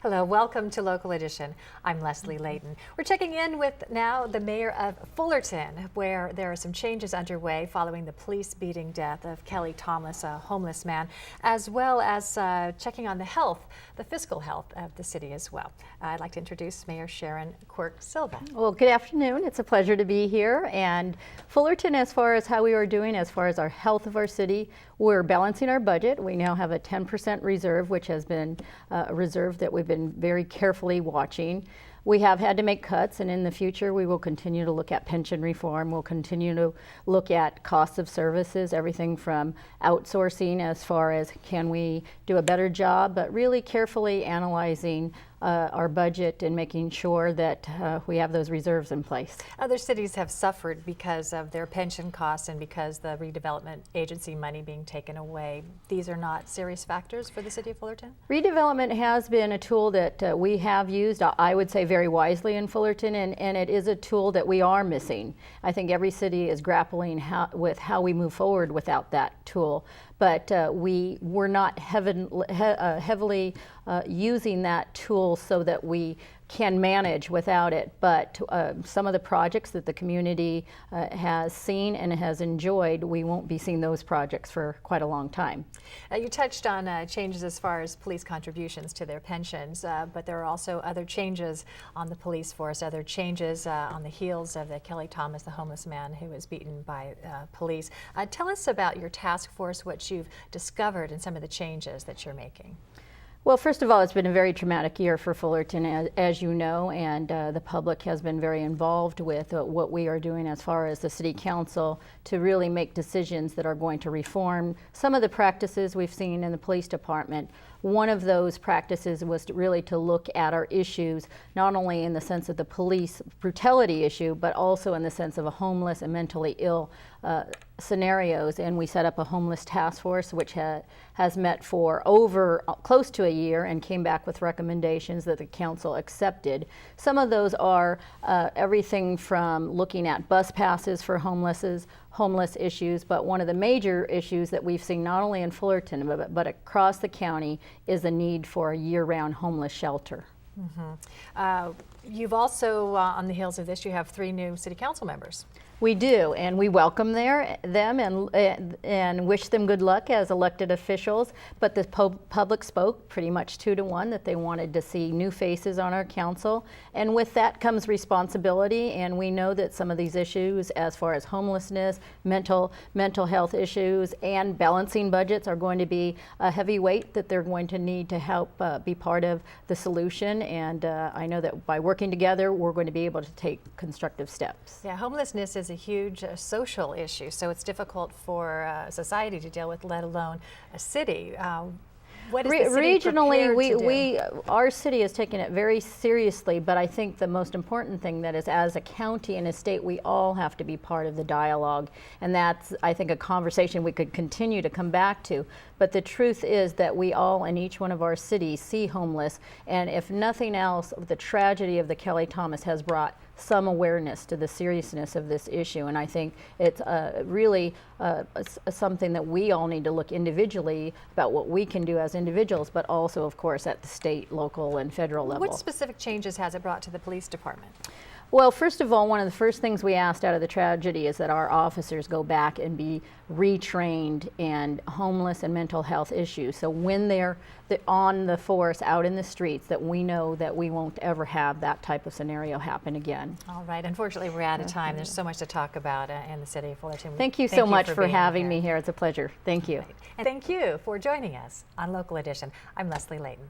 Hello, welcome to Local Edition. I'm Leslie Leyton. We're checking in with now the mayor of Fullerton, where there are some changes underway following the police beating death of Kelly Thomas, a homeless man, as well as checking on the fiscal health of the city as well. I'd like to introduce Mayor Sharon Quirk-Silva. Well, good afternoon. It's a pleasure to be here. And Fullerton, as far as how we are doing, as far as our health of our city, we're balancing our budget. We now have a 10% reserve, which has been a reserve that we've been very carefully watching. We have had to make cuts, and in the future we will continue to look at pension reform. We'll continue to look at costs of services, everything from outsourcing as far as can we do a better job, but really carefully analyzing our budget and making sure that we have those reserves in place. Other cities have suffered because of their pension costs and because the redevelopment agency money being taken away. These are not serious factors for the city of Fullerton? Redevelopment has been a tool that we have used, I would say, very wisely in Fullerton, and it is a tool that we are missing. I think every city is grappling with how we move forward without that tool. But we were not heavily using that tool so that we can manage without it. But some of the projects that the community has seen and has enjoyed, we won't be seeing those projects for quite a long time. You touched on changes as far as police contributions to their pensions, but there are also other changes on the police force, other changes on the heels of the Kelly Thomas, the homeless man who was beaten by police. Tell us about your task force, what you've discovered and some of the changes that you're making. Well, first of all, it's been a very traumatic year for Fullerton, as you know, and the public has been very involved with what we are doing as far as the City Council to really make decisions that are going to reform some of the practices we've seen in the police department. One of those practices was really to look at our issues, not only in the sense of the police brutality issue, but also in the sense of a homeless and mentally ill scenarios. And we set up a homeless task force, which has met for close to a year and came back with recommendations that the council accepted. Some of those are everything from looking at bus passes for homeless issues, but one of the major issues that we've seen not only in Fullerton but across the county is the need for a year-round homeless shelter. Mm-hmm. You've also, on the heels of this, you have 3 new city council members. We do, and we welcome them and wish them good luck as elected officials, but the public spoke pretty much 2-to-1 that they wanted to see new faces on our council, and with that comes responsibility, and we know that some of these issues as far as homelessness, mental health issues, and balancing budgets are going to be a heavy weight that they're going to need to help be part of the solution, and I know that by working together we're going to be able to take constructive steps. Yeah, homelessness is a huge social issue, so it's difficult for society to deal with, let alone a city. What is the city regionally, our city has taken it very seriously, but I think the most important thing that is, as a county and a state, we all have to be part of the dialogue, and that's, I think, a conversation we could continue to come back to. But the truth is that we all in each one of our cities see homeless, and if nothing else, the tragedy of the Kelly Thomas has brought some awareness to the seriousness of this issue, and I think it's really something that we all need to look individually about what we can do as individuals, but also, of course, at the state, local, and federal level. What specific changes has it brought to the police department? Well, first of all, one of the first things we asked out of the tragedy is that our officers go back and be retrained in homeless and mental health issues. So when they're on the force, out in the streets, that we know that we won't ever have that type of scenario happen again. All right. Unfortunately, we're out of time. There's so much to talk about in the city of Fullerton. Thank you so much for having me here. It's a pleasure. Thank you. Right. And thank you for joining us on Local Edition. I'm Leslie Leyton.